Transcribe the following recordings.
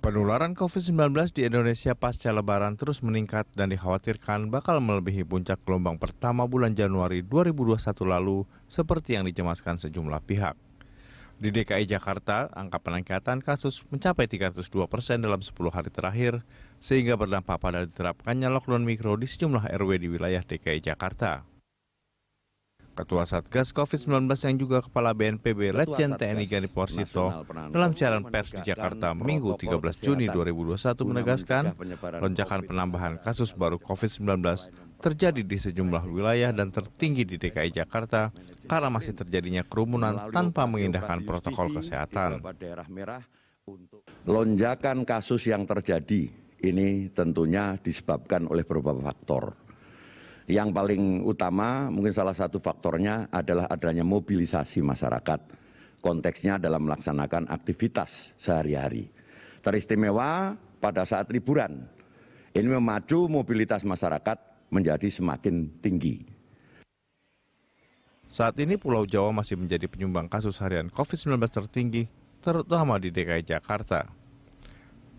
Penularan COVID-19 di Indonesia pasca Lebaran terus meningkat dan dikhawatirkan bakal melebihi puncak gelombang pertama bulan Januari 2021 lalu seperti yang dicemaskan sejumlah pihak. Di DKI Jakarta, angka peningkatan kasus mencapai 302% dalam 10 hari terakhir, sehingga berdampak pada diterapkannya lockdown mikro di sejumlah RW di wilayah DKI Jakarta. Ketua Satgas COVID-19 yang juga Kepala BNPB Letjen TNI Gani Porsito dalam siaran pers di Jakarta Minggu 13 Juni 2021 menegaskan lonjakan penambahan kasus baru COVID-19 terjadi di sejumlah wilayah dan tertinggi di DKI Jakarta karena masih terjadinya kerumunan tanpa mengindahkan protokol kesehatan. Lonjakan kasus yang terjadi ini tentunya disebabkan oleh beberapa faktor. Yang paling utama, mungkin salah satu faktornya adalah adanya mobilisasi masyarakat. Konteksnya dalam melaksanakan aktivitas sehari-hari. Teristimewa pada saat liburan. Ini memacu mobilitas masyarakat menjadi semakin tinggi. Saat ini Pulau Jawa masih menjadi penyumbang kasus harian COVID-19 tertinggi, terutama di DKI Jakarta.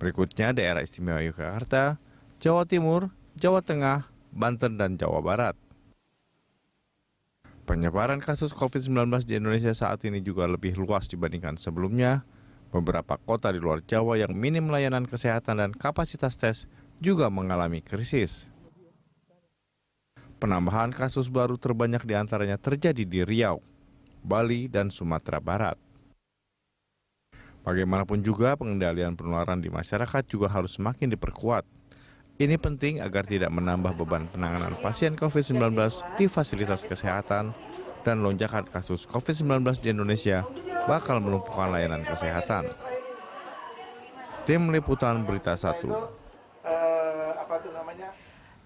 Berikutnya daerah istimewa Yogyakarta, Jawa Timur, Jawa Tengah, Banten, dan Jawa Barat. Penyebaran kasus COVID-19 di Indonesia saat ini juga lebih luas dibandingkan sebelumnya. Beberapa kota di luar Jawa yang minim layanan kesehatan dan kapasitas tes juga mengalami krisis. Penambahan kasus baru terbanyak diantaranya terjadi di Riau, Bali, dan Sumatera Barat. Bagaimanapun juga pengendalian penularan di masyarakat juga harus semakin diperkuat. Ini penting agar tidak menambah beban penanganan pasien COVID-19 di fasilitas kesehatan dan lonjakan kasus COVID-19 di Indonesia bakal melumpuhkan layanan kesehatan. Tim Liputan Berita 1.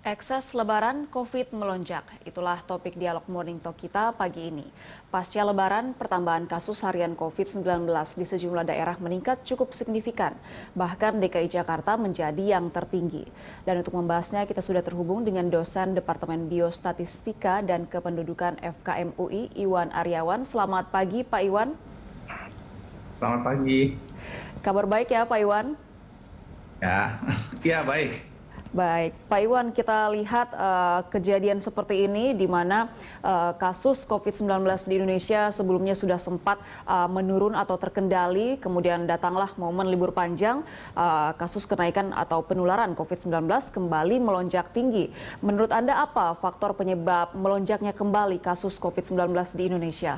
Ekses lebaran COVID melonjak. Itulah topik dialog Morning Talk kita pagi ini. Pasca lebaran, pertambahan kasus harian COVID-19 di sejumlah daerah meningkat cukup signifikan. Bahkan DKI Jakarta menjadi yang tertinggi. Dan untuk membahasnya kita sudah terhubung dengan dosen Departemen Biostatistika dan Kependudukan FKM UI, Iwan Aryawan. Selamat pagi Pak Iwan. Selamat pagi. Kabar baik ya Pak Iwan? Ya baik. Baik, Pak Iwan, kita lihat kejadian seperti ini di mana kasus COVID-19 di Indonesia sebelumnya sudah sempat menurun atau terkendali, kemudian datanglah momen libur panjang, kasus kenaikan atau penularan COVID-19 kembali melonjak tinggi. Menurut Anda apa faktor penyebab melonjaknya kembali kasus COVID-19 di Indonesia?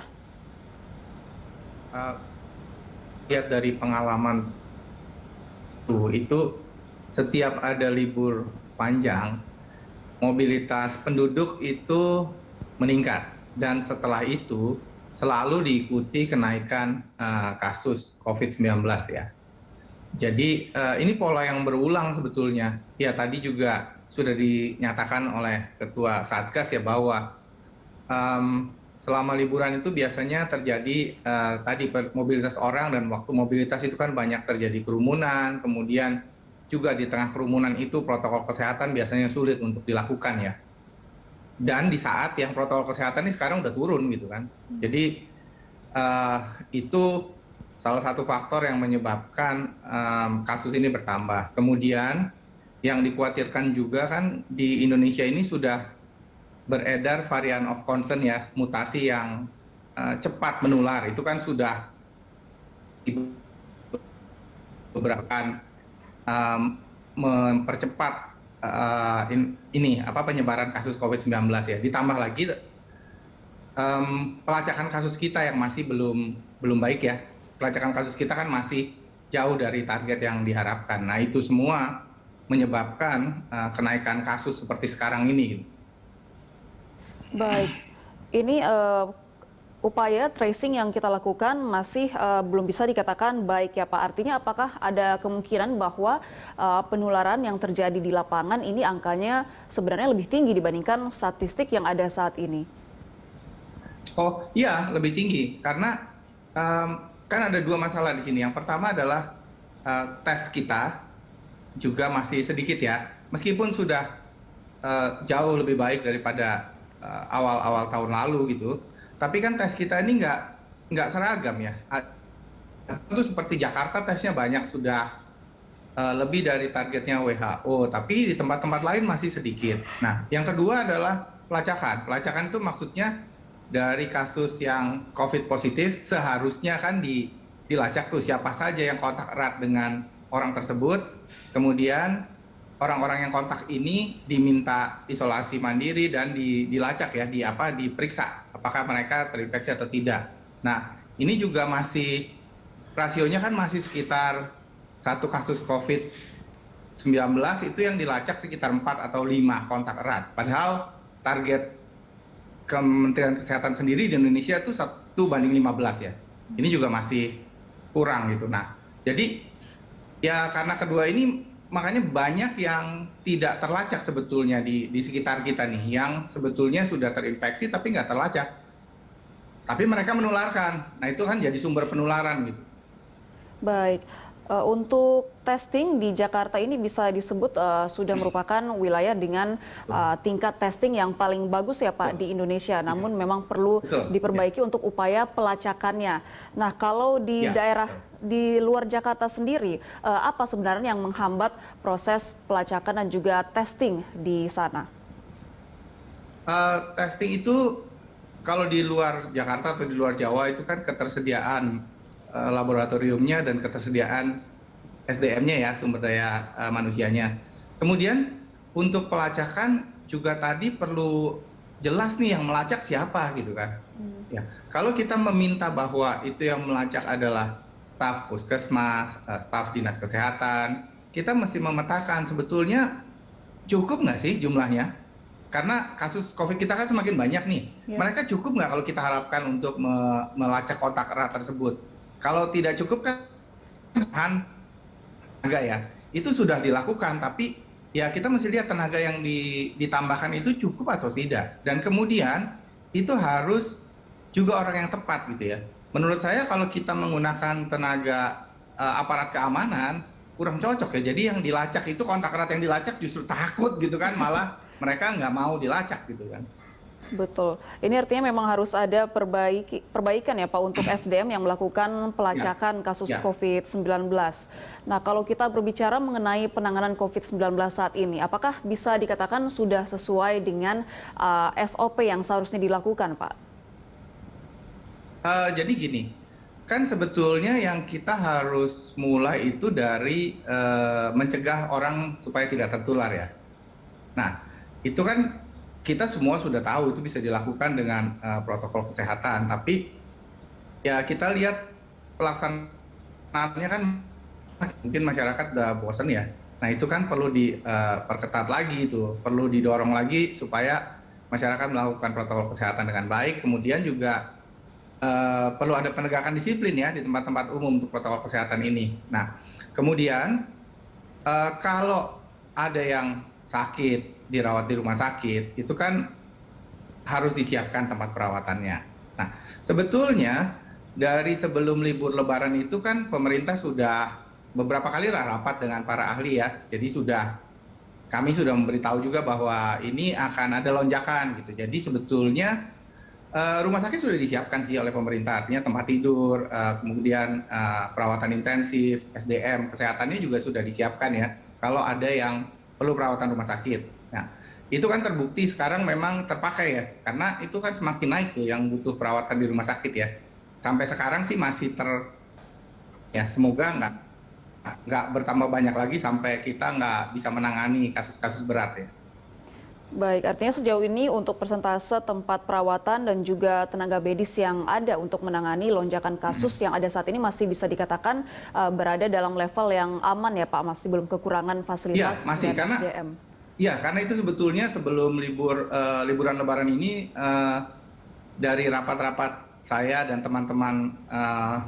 Lihat dari pengalaman itu setiap ada libur panjang, mobilitas penduduk itu meningkat. Dan setelah itu selalu diikuti kenaikan kasus COVID-19 ya. Jadi ini pola yang berulang sebetulnya. Ya tadi juga sudah dinyatakan oleh Ketua Satgas ya bahwa selama liburan itu biasanya terjadi tadi mobilitas orang, dan waktu mobilitas itu kan banyak terjadi kerumunan, kemudian juga di tengah kerumunan itu protokol kesehatan biasanya sulit untuk dilakukan ya. Dan di saat yang protokol kesehatan ini sekarang udah turun gitu kan. Jadi itu salah satu faktor yang menyebabkan kasus ini bertambah. Kemudian yang dikhawatirkan juga kan di Indonesia ini sudah beredar varian of concern ya, mutasi yang cepat menular. Itu kan sudah beberapa mempercepat penyebaran kasus COVID-19 ya. Ditambah lagi pelacakan kasus kita yang masih belum baik ya. Pelacakan kasus kita kan masih jauh dari target yang diharapkan. Nah itu semua menyebabkan kenaikan kasus seperti sekarang ini. Baik, ini upaya tracing yang kita lakukan masih belum bisa dikatakan baik ya Pak. Artinya apakah ada kemungkinan bahwa penularan yang terjadi di lapangan ini angkanya sebenarnya lebih tinggi dibandingkan statistik yang ada saat ini? Oh iya, lebih tinggi karena kan ada dua masalah di sini. Yang pertama adalah tes kita juga masih sedikit ya, meskipun sudah jauh lebih baik daripada awal-awal tahun lalu gitu. Tapi kan tes kita ini nggak seragam ya. Itu seperti Jakarta tesnya banyak sudah lebih dari targetnya WHO, tapi di tempat-tempat lain masih sedikit. Nah, yang kedua adalah pelacakan. Pelacakan itu maksudnya dari kasus yang COVID positif seharusnya kan dilacak tuh siapa saja yang kontak erat dengan orang tersebut. Kemudian orang-orang yang kontak ini diminta isolasi mandiri dan dilacak ya, diperiksa apakah mereka terinfeksi atau tidak. Nah, ini juga masih rasionya kan masih sekitar satu kasus COVID-19 itu yang dilacak sekitar 4 atau 5 kontak erat. Padahal target Kementerian Kesehatan sendiri di Indonesia itu 1:15 ya. Ini juga masih kurang gitu. Nah, jadi ya karena kedua ini makanya banyak yang tidak terlacak sebetulnya di sekitar kita nih, yang sebetulnya sudah terinfeksi tapi nggak terlacak. Tapi mereka menularkan. Nah, itu kan jadi sumber penularan gitu. Baik. Untuk testing di Jakarta ini bisa disebut sudah merupakan wilayah dengan tingkat testing yang paling bagus ya Pak di Indonesia. Namun memang perlu diperbaiki untuk upaya pelacakannya. Nah, kalau di daerah di luar Jakarta sendiri, apa sebenarnya yang menghambat proses pelacakan dan juga testing di sana? Testing itu kalau di luar Jakarta atau di luar Jawa itu kan ketersediaan laboratoriumnya dan ketersediaan SDM-nya ya, sumber daya manusianya. Kemudian untuk pelacakan juga tadi perlu jelas nih yang melacak siapa gitu kan. Ya, kalau kita meminta bahwa itu yang melacak adalah staf puskesmas, staf dinas kesehatan, kita mesti memetakan sebetulnya cukup nggak sih jumlahnya? Karena kasus COVID kita kan semakin banyak nih. Mereka cukup nggak kalau kita harapkan untuk melacak kontak erat tersebut? Kalau tidak cukup kan tenaga ya, itu sudah dilakukan, tapi ya kita mesti lihat tenaga yang ditambahkan itu cukup atau tidak. Dan kemudian itu harus juga orang yang tepat gitu ya. Menurut saya kalau kita menggunakan tenaga aparat keamanan kurang cocok ya. Jadi yang dilacak itu kontak erat yang dilacak justru takut gitu kan, malah mereka nggak mau dilacak gitu kan. Betul. Ini artinya memang harus ada perbaikan ya Pak untuk SDM yang melakukan pelacakan kasus COVID-19. Nah, kalau kita berbicara mengenai penanganan COVID-19 saat ini, apakah bisa dikatakan sudah sesuai dengan SOP yang seharusnya dilakukan Pak? Jadi gini, kan sebetulnya yang kita harus mulai itu dari mencegah orang supaya tidak tertular ya. Nah, itu kan kita semua sudah tahu itu bisa dilakukan dengan protokol kesehatan, tapi ya kita lihat pelaksanaannya kan mungkin masyarakat udah bosan ya. Nah, itu kan perlu diperketat lagi, itu perlu didorong lagi supaya masyarakat melakukan protokol kesehatan dengan baik. Kemudian juga perlu ada penegakan disiplin ya di tempat-tempat umum untuk protokol kesehatan ini. Nah, kemudian kalau ada yang sakit dirawat di rumah sakit, itu kan harus disiapkan tempat perawatannya. Nah, sebetulnya dari sebelum libur Lebaran itu kan pemerintah sudah beberapa kali rapat dengan para ahli ya. Jadi kami sudah memberitahu juga bahwa ini akan ada lonjakan gitu. Jadi sebetulnya rumah sakit sudah disiapkan sih oleh pemerintah, artinya tempat tidur, kemudian perawatan intensif, SDM, kesehatannya juga sudah disiapkan ya. Kalau ada yang perlu perawatan rumah sakit. Nah, itu kan terbukti sekarang memang terpakai ya, karena itu kan semakin naik tuh yang butuh perawatan di rumah sakit ya. Sampai sekarang sih masih ya semoga nggak bertambah banyak lagi sampai kita nggak bisa menangani kasus-kasus berat ya. Baik, artinya sejauh ini untuk persentase tempat perawatan dan juga tenaga medis yang ada untuk menangani lonjakan kasus yang ada saat ini masih bisa dikatakan berada dalam level yang aman ya Pak, masih belum kekurangan fasilitas dan SDM. Iya, karena itu sebetulnya sebelum liburan Lebaran ini dari rapat-rapat saya dan teman-teman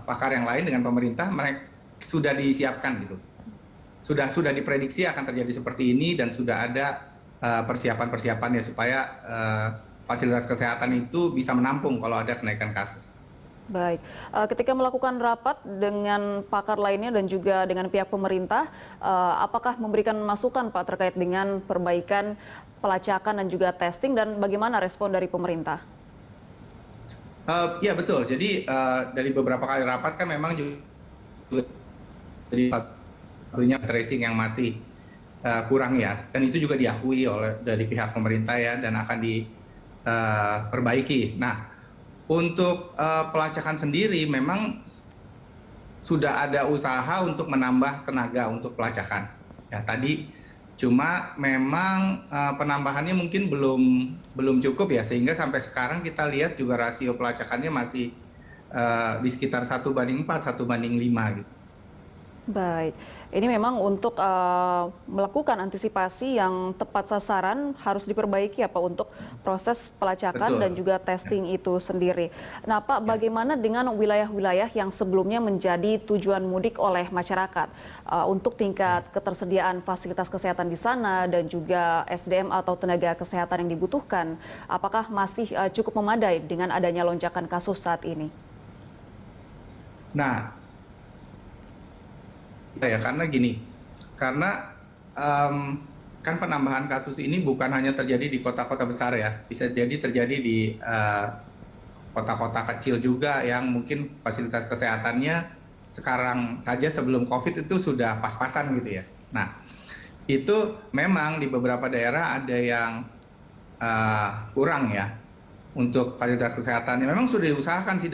pakar yang lain dengan pemerintah, mereka sudah disiapkan gitu, sudah diprediksi akan terjadi seperti ini dan sudah ada persiapan-persiapan ya supaya fasilitas kesehatan itu bisa menampung kalau ada kenaikan kasus. Baik, ketika melakukan rapat dengan pakar lainnya dan juga dengan pihak pemerintah, apakah memberikan masukan Pak terkait dengan perbaikan pelacakan dan juga testing dan bagaimana respon dari pemerintah? Ya betul, jadi dari beberapa kali rapat kan memang juga tentunya tracing yang masih kurang ya, dan itu juga diakui oleh dari pihak pemerintah ya, dan akan diperbaiki. Nah, untuk pelacakan sendiri memang sudah ada usaha untuk menambah tenaga untuk pelacakan. Ya tadi cuma memang penambahannya mungkin belum cukup ya, sehingga sampai sekarang kita lihat juga rasio pelacakannya masih di sekitar 1:4, 1:5 gitu. Baik, ini memang untuk melakukan antisipasi yang tepat sasaran harus diperbaiki ya Pak untuk proses pelacakan Betul. dan juga testing itu sendiri. Nah Pak, bagaimana dengan wilayah-wilayah yang sebelumnya menjadi tujuan mudik oleh masyarakat untuk tingkat ketersediaan fasilitas kesehatan di sana dan juga SDM atau tenaga kesehatan yang dibutuhkan, apakah masih cukup memadai dengan adanya lonjakan kasus saat ini? Nah, ya karena gini, karena kan penambahan kasus ini bukan hanya terjadi di kota-kota besar ya, bisa jadi terjadi di kota-kota kecil juga yang mungkin fasilitas kesehatannya sekarang saja sebelum COVID itu sudah pas-pasan gitu ya. Nah, itu memang di beberapa daerah ada yang kurang ya untuk fasilitas kesehatannya. Memang sudah diusahakan sih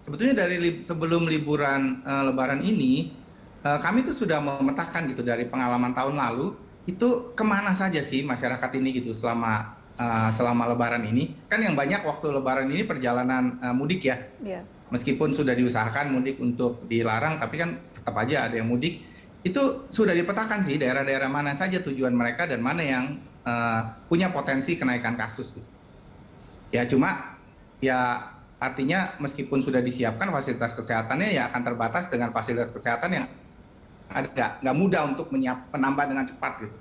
sebetulnya dari sebelum liburan Lebaran ini. Kami tuh sudah memetakan gitu dari pengalaman tahun lalu itu kemana saja sih masyarakat ini gitu selama Lebaran ini. Kan yang banyak waktu Lebaran ini perjalanan mudik ya. Yeah. Meskipun sudah diusahakan mudik untuk dilarang, tapi kan tetap aja ada yang mudik. Itu sudah dipetakan sih daerah-daerah mana saja tujuan mereka dan mana yang punya potensi kenaikan kasus. Gitu. Ya cuma ya artinya meskipun sudah disiapkan fasilitas kesehatannya ya akan terbatas dengan fasilitas kesehatan yang nggak mudah untuk menambah dengan cepat gitu.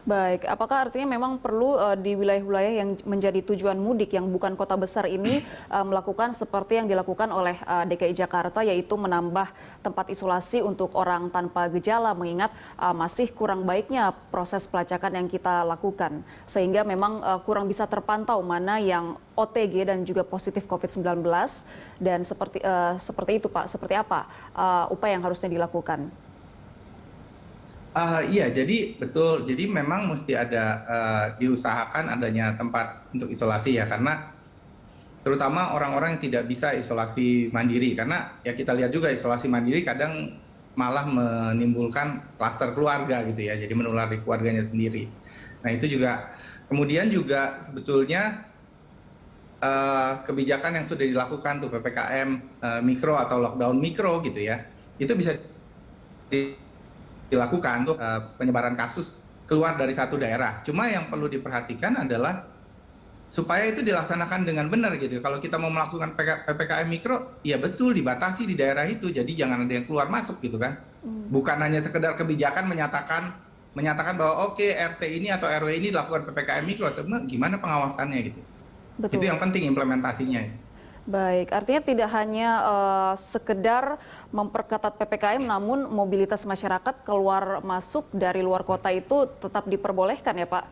Baik, apakah artinya memang perlu di wilayah-wilayah yang menjadi tujuan mudik yang bukan kota besar ini melakukan seperti yang dilakukan oleh DKI Jakarta, yaitu menambah tempat isolasi untuk orang tanpa gejala, mengingat masih kurang baiknya proses pelacakan yang kita lakukan, sehingga memang kurang bisa terpantau mana yang OTG dan juga positif COVID-19, dan seperti itu Pak, seperti apa upaya yang harusnya dilakukan? Iya, jadi betul. Jadi memang mesti ada diusahakan adanya tempat untuk isolasi ya, karena terutama orang-orang yang tidak bisa isolasi mandiri, karena ya kita lihat juga isolasi mandiri kadang malah menimbulkan klaster keluarga gitu ya, jadi menular di keluarganya sendiri. Nah itu juga, kemudian juga sebetulnya kebijakan yang sudah dilakukan tuh PPKM mikro atau lockdown mikro gitu ya, itu bisa dilakukan untuk penyebaran kasus keluar dari satu daerah. Cuma yang perlu diperhatikan adalah supaya itu dilaksanakan dengan benar gitu. Kalau kita mau melakukan PPKM mikro, ya betul dibatasi di daerah itu. Jadi jangan ada yang keluar masuk gitu kan. Bukan hanya sekedar kebijakan menyatakan bahwa oke, RT ini atau RW ini dilakukan PPKM mikro, tapi gimana pengawasannya gitu. Betul. Itu yang penting implementasinya. Baik, artinya tidak hanya sekedar memperketat PPKM, namun mobilitas masyarakat keluar masuk dari luar kota itu tetap diperbolehkan ya Pak?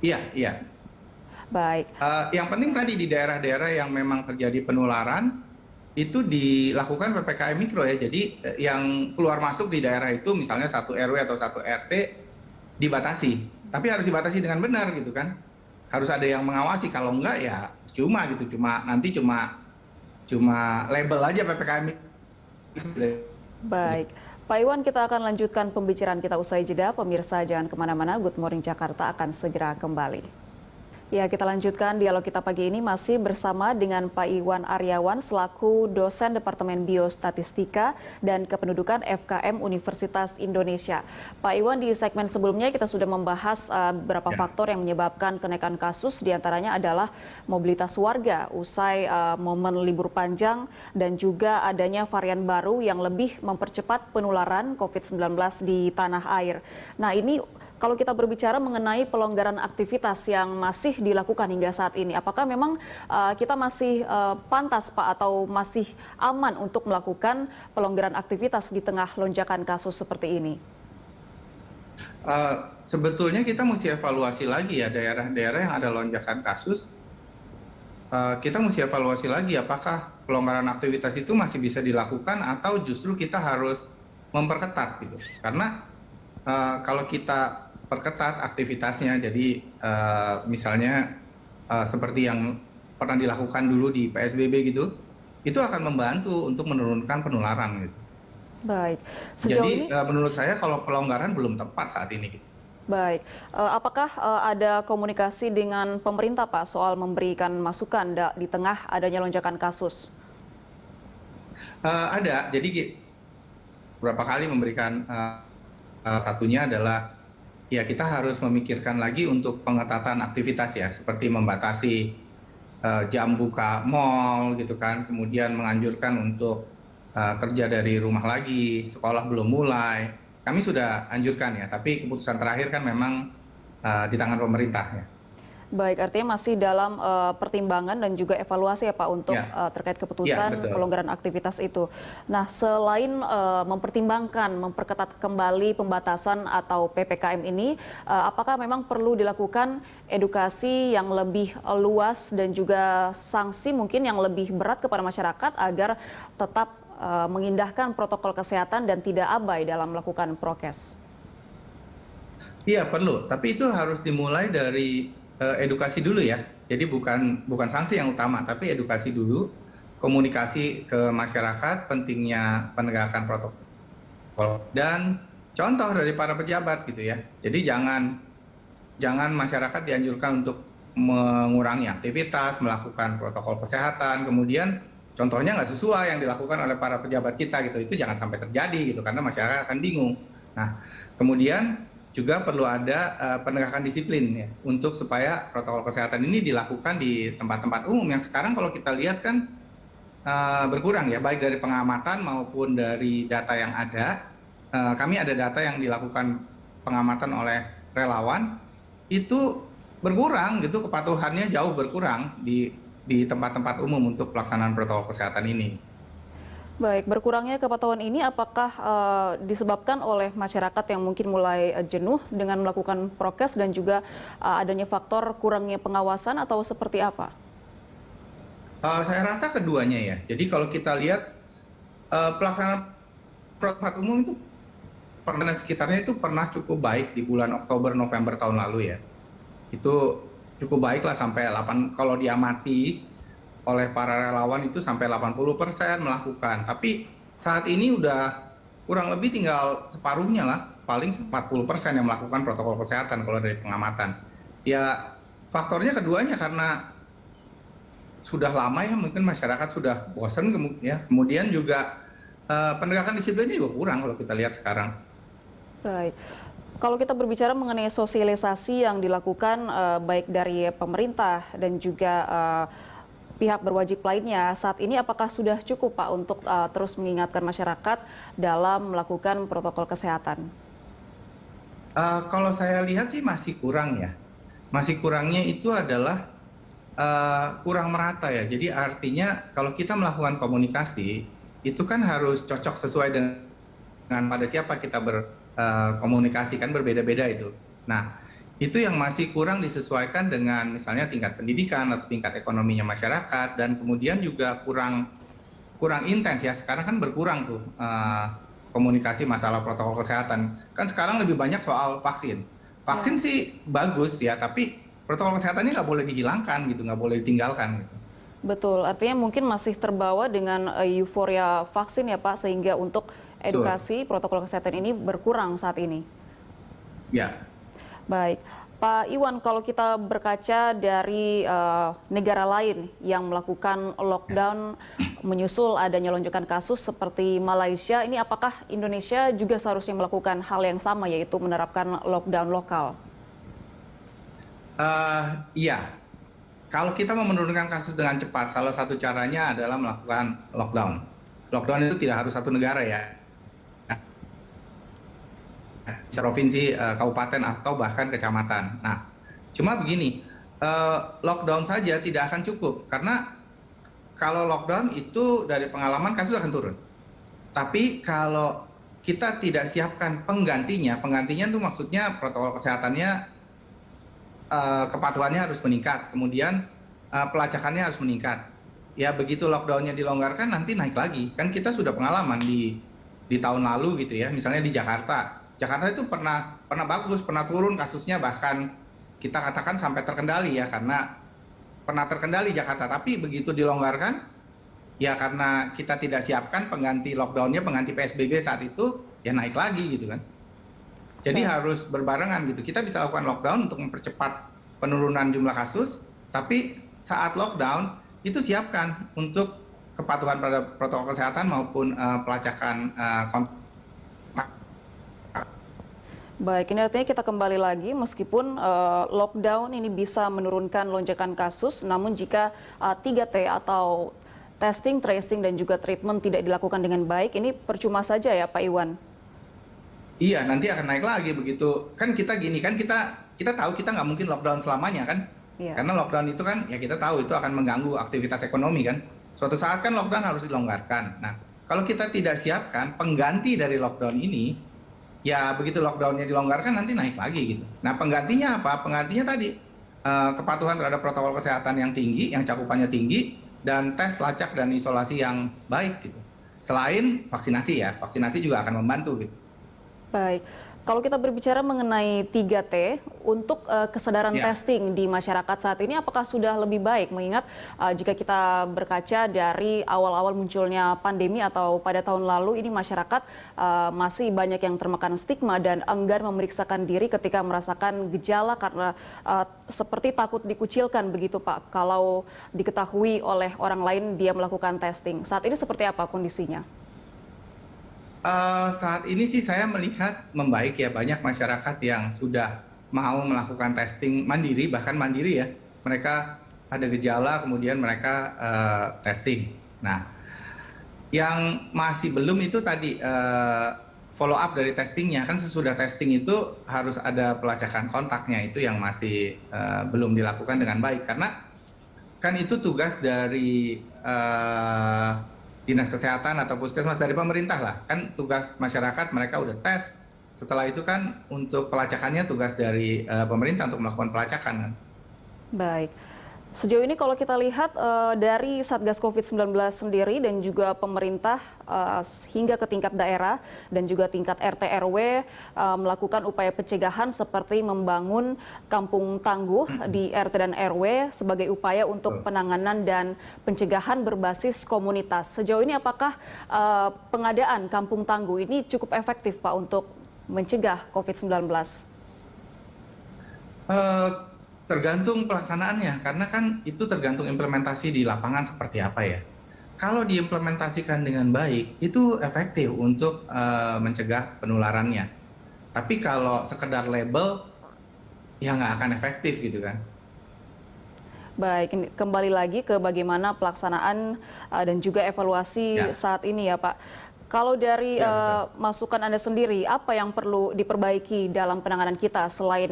Iya, iya. Baik. Yang penting tadi di daerah-daerah yang memang terjadi penularan, itu dilakukan PPKM mikro ya. Jadi yang keluar masuk di daerah itu misalnya satu RW atau satu RT dibatasi. Tapi harus dibatasi dengan benar gitu kan. Harus ada yang mengawasi, kalau enggak ya nanti cuma label aja PPKM. Baik, Pak Iwan, kita akan lanjutkan pembicaraan kita usai jeda. Pemirsa jangan kemana-mana, Good Morning Jakarta akan segera kembali. Ya, kita lanjutkan dialog kita pagi ini masih bersama dengan Pak Iwan Aryawan selaku dosen Departemen Biostatistika dan Kependudukan FKM Universitas Indonesia. Pak Iwan, di segmen sebelumnya kita sudah membahas beberapa faktor yang menyebabkan kenaikan kasus, diantaranya adalah mobilitas warga usai momen libur panjang dan juga adanya varian baru yang lebih mempercepat penularan COVID-19 di tanah air. Nah, ini kalau kita berbicara mengenai pelonggaran aktivitas yang masih dilakukan hingga saat ini, apakah memang kita masih pantas Pak atau masih aman untuk melakukan pelonggaran aktivitas di tengah lonjakan kasus seperti ini? Sebetulnya kita mesti evaluasi lagi ya daerah-daerah yang ada lonjakan kasus. Kita mesti evaluasi lagi apakah pelonggaran aktivitas itu masih bisa dilakukan atau justru kita harus memperketat gitu. Karena kalau kita perketat aktivitasnya, jadi misalnya seperti yang pernah dilakukan dulu di PSBB gitu, itu akan membantu untuk menurunkan penularan gitu. Baik, sejauh Jadi ini menurut saya kalau pelonggaran belum tepat saat ini gitu. baik. Apakah ada komunikasi dengan pemerintah Pak soal memberikan masukan di tengah adanya lonjakan kasus? Ada, jadi beberapa kali memberikan satunya adalah ya kita harus memikirkan lagi untuk pengetatan aktivitas ya, seperti membatasi jam buka mal gitu kan, kemudian menganjurkan untuk kerja dari rumah lagi, sekolah belum mulai. Kami sudah anjurkan ya, tapi keputusan terakhir kan memang di tangan pemerintah ya. Baik, artinya masih dalam pertimbangan dan juga evaluasi ya Pak untuk Ya, terkait ya keputusan betul. pelonggaran aktivitas itu. Nah, selain mempertimbangkan memperketat kembali pembatasan atau PPKM ini, apakah memang perlu dilakukan edukasi yang lebih luas dan juga sanksi mungkin yang lebih berat kepada masyarakat agar tetap mengindahkan protokol kesehatan dan tidak abai dalam melakukan prokes? Iya perlu, tapi itu harus dimulai dari edukasi dulu ya. Jadi bukan sanksi yang utama, tapi edukasi dulu, komunikasi ke masyarakat, pentingnya penegakan protokol dan contoh dari para pejabat gitu ya. Jadi jangan masyarakat dianjurkan untuk mengurangi aktivitas, melakukan protokol kesehatan, kemudian contohnya nggak sesuai yang dilakukan oleh para pejabat kita gitu. Itu jangan sampai terjadi gitu, karena masyarakat akan bingung. Nah, kemudian juga perlu ada penegakan disiplin ya, untuk supaya protokol kesehatan ini dilakukan di tempat-tempat umum yang sekarang kalau kita lihat kan berkurang ya, baik dari pengamatan maupun dari data yang ada. Kami ada data yang dilakukan pengamatan oleh relawan, itu berkurang gitu, kepatuhannya jauh berkurang di tempat-tempat umum untuk pelaksanaan protokol kesehatan ini. Baik, berkurangnya kepatuhan ini apakah disebabkan oleh masyarakat yang mungkin mulai jenuh dengan melakukan prokes dan juga adanya faktor kurangnya pengawasan atau seperti apa? Saya rasa keduanya ya. Jadi kalau kita lihat pelaksanaan protokol umum itu dan sekitarnya itu pernah cukup baik di bulan Oktober November tahun lalu ya. Itu cukup baik lah sampai 8, kalau diamati oleh para relawan itu sampai 80% melakukan. Tapi saat ini udah kurang lebih tinggal separuhnya lah, paling 40% yang melakukan protokol kesehatan kalau dari pengamatan. Ya faktornya keduanya karena sudah lama ya, mungkin masyarakat sudah bosan ya. Kemudian juga penegakan disiplinnya juga kurang kalau kita lihat sekarang. Baik. Kalau kita berbicara mengenai sosialisasi yang dilakukan baik dari pemerintah dan juga pihak berwajib lainnya, saat ini apakah sudah cukup Pak untuk terus mengingatkan masyarakat dalam melakukan protokol kesehatan? Kalau saya lihat sih masih kurang ya. Masih kurangnya itu adalah kurang merata ya. Jadi artinya kalau kita melakukan komunikasi, itu kan harus cocok sesuai dengan pada siapa kita berkomunikasi, kan berbeda-beda itu. Nah, itu yang masih kurang disesuaikan dengan misalnya tingkat pendidikan atau tingkat ekonominya masyarakat, dan kemudian juga kurang intens ya. Sekarang kan berkurang tuh komunikasi masalah protokol kesehatan. Kan sekarang lebih banyak soal vaksin. Vaksin sih bagus ya, tapi protokol kesehatannya nggak boleh dihilangkan gitu, nggak boleh ditinggalkan gitu. Betul, artinya mungkin masih terbawa dengan euforia vaksin ya Pak, sehingga untuk edukasi protokol kesehatan ini berkurang saat ini. Ya. Baik, Pak Iwan, kalau kita berkaca dari negara lain yang melakukan lockdown menyusul adanya lonjakan kasus seperti Malaysia, ini apakah Indonesia juga seharusnya melakukan hal yang sama, yaitu menerapkan lockdown lokal? Iya, kalau kita mau menurunkan kasus dengan cepat, salah satu caranya adalah melakukan lockdown. Lockdown itu tidak harus satu negara ya, provinsi, kabupaten, atau bahkan kecamatan. Nah, cuma begini, lockdown saja tidak akan cukup, karena kalau lockdown itu dari pengalaman kasus akan turun. Tapi kalau kita tidak siapkan penggantinya itu maksudnya protokol kesehatannya, kepatuhannya harus meningkat, kemudian pelacakannya harus meningkat. Ya begitu lockdownnya dilonggarkan nanti naik lagi. Kan kita sudah pengalaman di di tahun lalu gitu ya, misalnya di Jakarta. Jakarta itu pernah bagus, pernah turun kasusnya, bahkan kita katakan sampai terkendali ya, karena pernah terkendali Jakarta. Tapi begitu dilonggarkan, ya karena kita tidak siapkan pengganti lockdown-nya, pengganti PSBB saat itu, ya naik lagi gitu kan. Jadi harus berbarengan gitu. Kita bisa lakukan lockdown untuk mempercepat penurunan jumlah kasus, tapi saat lockdown itu siapkan untuk kepatuhan pada protokol kesehatan maupun pelacakan kontak. Baik, ini artinya kita kembali lagi meskipun lockdown ini bisa menurunkan lonjakan kasus, namun jika 3T atau testing, tracing, dan juga treatment tidak dilakukan dengan baik, ini percuma saja ya Pak Iwan? Iya, nanti akan naik lagi begitu. Kan kita gini, kan kita tahu kita nggak mungkin lockdown selamanya kan? Iya. Karena lockdown itu kan, ya kita tahu itu akan mengganggu aktivitas ekonomi kan? Suatu saat kan lockdown harus dilonggarkan. Nah, kalau kita tidak siapkan pengganti dari lockdown ini, ya begitu lockdown-nya dilonggarkan nanti naik lagi gitu. Nah, penggantinya apa? Penggantinya tadi kepatuhan terhadap protokol kesehatan yang tinggi, yang cakupannya tinggi, dan tes, lacak, dan isolasi yang baik gitu. Selain vaksinasi ya, vaksinasi juga akan membantu gitu. Baik, kalau kita berbicara mengenai 3T, untuk kesadaran testing di masyarakat saat ini apakah sudah lebih baik? Mengingat jika kita berkaca dari awal-awal munculnya pandemi atau pada tahun lalu, ini masyarakat masih banyak yang termakan stigma dan enggan memeriksakan diri ketika merasakan gejala karena seperti takut dikucilkan begitu Pak, kalau diketahui oleh orang lain dia melakukan testing. Saat ini seperti apa kondisinya? Saat ini sih saya melihat membaik ya, banyak masyarakat yang sudah mau melakukan testing mandiri, bahkan mandiri ya. Mereka ada gejala, kemudian mereka testing. Nah, yang masih belum itu tadi follow up dari testingnya, kan sesudah testing itu harus ada pelacakan kontaknya, itu yang masih belum dilakukan dengan baik. Karena kan itu tugas dari dinas kesehatan atau puskesmas, dari pemerintah lah, kan tugas masyarakat mereka udah tes, setelah itu kan untuk pelacakannya tugas dari pemerintah untuk melakukan pelacakan. Baik, sejauh ini kalau kita lihat dari Satgas COVID-19 sendiri dan juga pemerintah hingga ke tingkat daerah dan juga tingkat RT RW melakukan upaya pencegahan seperti membangun kampung tangguh di RT dan RW sebagai upaya untuk penanganan dan pencegahan berbasis komunitas. Sejauh ini apakah pengadaan kampung tangguh ini cukup efektif Pak untuk mencegah COVID-19? Tergantung pelaksanaannya, karena kan itu tergantung implementasi di lapangan seperti apa ya. Kalau diimplementasikan dengan baik, itu efektif untuk mencegah penularannya. Tapi kalau sekedar label, ya nggak akan efektif gitu kan. Baik, kembali lagi ke bagaimana pelaksanaan dan juga evaluasi saat ini ya Pak. Kalau dari masukan Anda sendiri, apa yang perlu diperbaiki dalam penanganan kita selain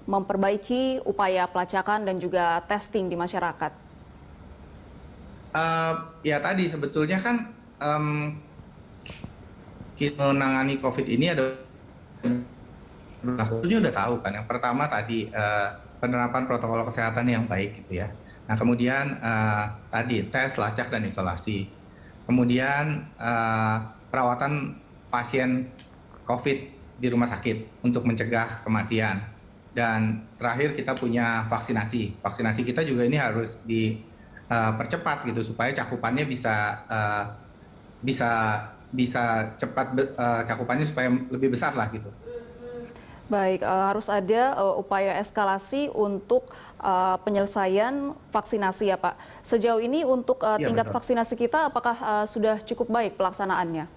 memperbaiki upaya pelacakan dan juga testing di masyarakat? Ya tadi sebetulnya kan kita menangani COVID ini ada, sebetulnya udah tahu kan. Yang pertama tadi penerapan protokol kesehatan yang baik gitu ya. Nah kemudian tadi tes, lacak, dan isolasi. Kemudian perawatan pasien COVID di rumah sakit untuk mencegah kematian. Dan terakhir kita punya vaksinasi. Vaksinasi kita juga ini harus dipercepat gitu supaya cakupannya bisa cepat, cakupannya supaya lebih besar lah gitu. Baik, harus ada upaya eskalasi untuk penyelesaian vaksinasi ya Pak. Sejauh ini untuk tingkat vaksinasi kita apakah sudah cukup baik pelaksanaannya?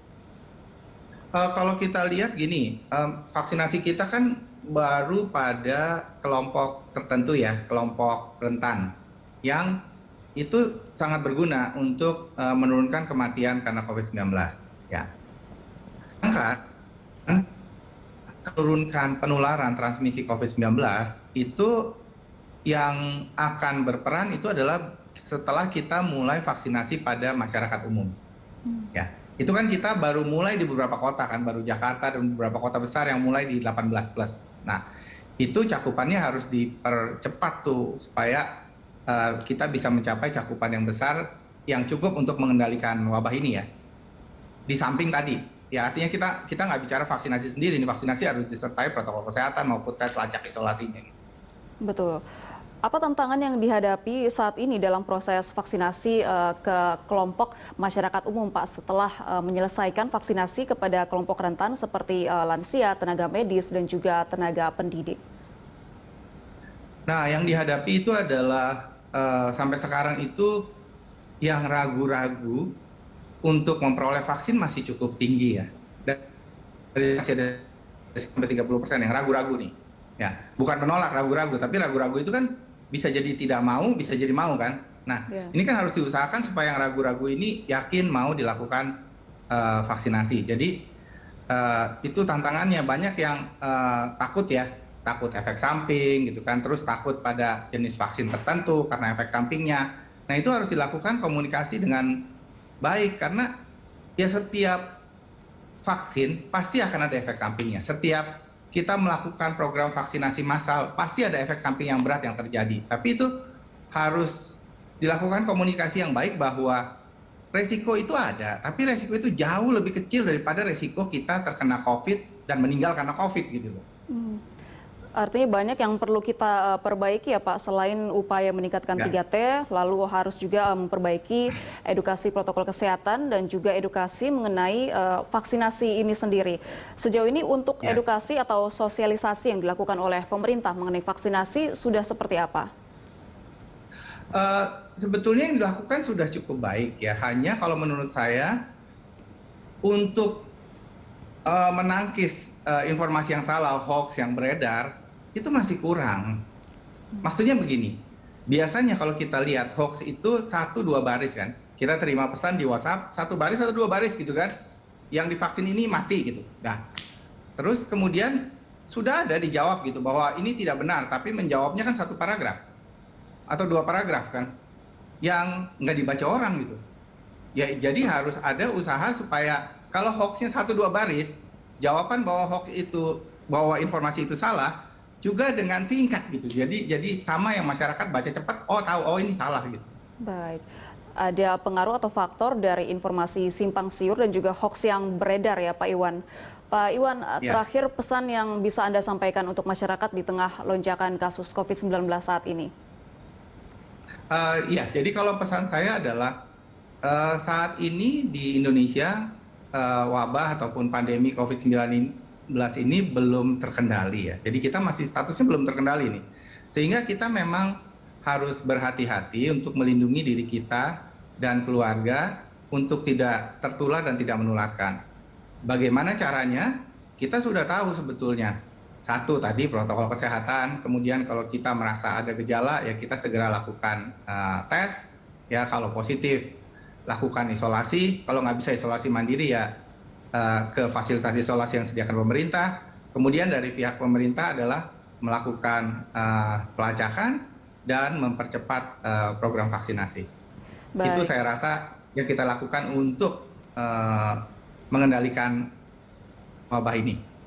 Kalau kita lihat gini, vaksinasi kita kan baru pada kelompok tertentu ya, kelompok rentan, yang itu sangat berguna untuk menurunkan kematian karena COVID-19. Ya. Menurunkan penularan transmisi COVID-19 itu yang akan berperan itu adalah setelah kita mulai vaksinasi pada masyarakat umum. Ya, itu kan kita baru mulai di beberapa kota kan, baru Jakarta dan beberapa kota besar yang mulai di 18+. Nah, itu cakupannya harus dipercepat tuh supaya kita bisa mencapai cakupan yang besar yang cukup untuk mengendalikan wabah ini ya. di samping tadi. Ya artinya kita nggak bicara vaksinasi sendiri, ini vaksinasi harus disertai protokol kesehatan maupun tes lacak isolasinya. Gitu. Betul. Apa tantangan yang dihadapi saat ini dalam proses vaksinasi ke kelompok masyarakat umum, Pak, setelah menyelesaikan vaksinasi kepada kelompok rentan seperti lansia, tenaga medis, dan juga tenaga pendidik? Nah, yang dihadapi itu adalah sampai sekarang itu yang ragu-ragu untuk memperoleh vaksin masih cukup tinggi ya. Dan masih ada sampai 30% yang ragu-ragu nih. Ya, bukan menolak, ragu-ragu, tapi ragu-ragu itu kan bisa jadi tidak mau, bisa jadi mau kan. Nah, ini kan harus diusahakan supaya yang ragu-ragu ini yakin mau dilakukan vaksinasi. Jadi itu tantangannya, banyak yang takut ya, takut efek samping gitu kan, terus takut pada jenis vaksin tertentu karena efek sampingnya. Nah, itu harus dilakukan komunikasi dengan baik karena ya setiap vaksin pasti akan ada efek sampingnya. Setiap kita melakukan program vaksinasi massal, pasti ada efek samping yang berat yang terjadi. Tapi itu harus dilakukan komunikasi yang baik bahwa resiko itu ada, tapi resiko itu jauh lebih kecil daripada resiko kita terkena COVID dan meninggal karena COVID gitu loh. Artinya banyak yang perlu kita perbaiki ya Pak, selain upaya meningkatkan 3T, lalu harus juga memperbaiki edukasi protokol kesehatan dan juga edukasi mengenai vaksinasi ini sendiri. Sejauh ini untuk edukasi atau sosialisasi yang dilakukan oleh pemerintah mengenai vaksinasi sudah seperti apa? Sebetulnya yang dilakukan sudah cukup baik ya, hanya kalau menurut saya untuk menangkis informasi yang salah, hoax yang beredar, itu masih kurang. Maksudnya begini, biasanya kalau kita lihat hoax itu 1-2 baris kan, kita terima pesan di WhatsApp 1 baris atau 2 baris gitu kan, yang divaksin ini mati gitu. Nah, terus kemudian sudah ada dijawab gitu bahwa ini tidak benar, tapi menjawabnya kan 1 paragraf atau 2 paragraf kan, yang nggak dibaca orang gitu. Ya, jadi harus ada usaha supaya kalau hoaxnya 1-2 baris, jawaban bahwa hoax itu, bahwa informasi itu salah, juga dengan singkat gitu. Jadi sama yang masyarakat baca cepat, oh tahu, oh ini salah gitu. Baik. Ada pengaruh atau faktor dari informasi simpang siur dan juga hoax yang beredar ya Pak Iwan. Pak Iwan, terakhir pesan yang bisa Anda sampaikan untuk masyarakat di tengah lonjakan kasus COVID-19 saat ini? Ya, jadi kalau pesan saya adalah saat ini di Indonesia wabah ataupun pandemi COVID-19 ini belum terkendali ya. Jadi kita masih statusnya belum terkendali nih. Sehingga kita memang harus berhati-hati untuk melindungi diri kita dan keluarga untuk tidak tertular dan tidak menularkan. Bagaimana caranya? Kita sudah tahu sebetulnya. 1 tadi protokol kesehatan, kemudian kalau kita merasa ada gejala ya kita segera lakukan tes, ya kalau positif lakukan isolasi, kalau nggak bisa isolasi mandiri ya ke fasilitas isolasi yang disediakan pemerintah. Kemudian dari pihak pemerintah adalah melakukan pelacakan dan mempercepat program vaksinasi. Itu saya rasa yang kita lakukan untuk mengendalikan wabah ini.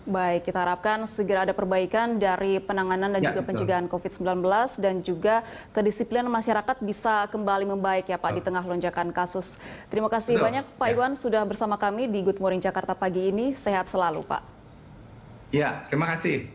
Baik, kita harapkan segera ada perbaikan dari penanganan dan juga pencegahan COVID-19 dan juga kedisiplinan masyarakat bisa kembali membaik ya Pak di tengah lonjakan kasus. Terima kasih banyak Pak Iwan sudah bersama kami di Good Morning Jakarta pagi ini. Sehat selalu Pak. Ya, terima kasih.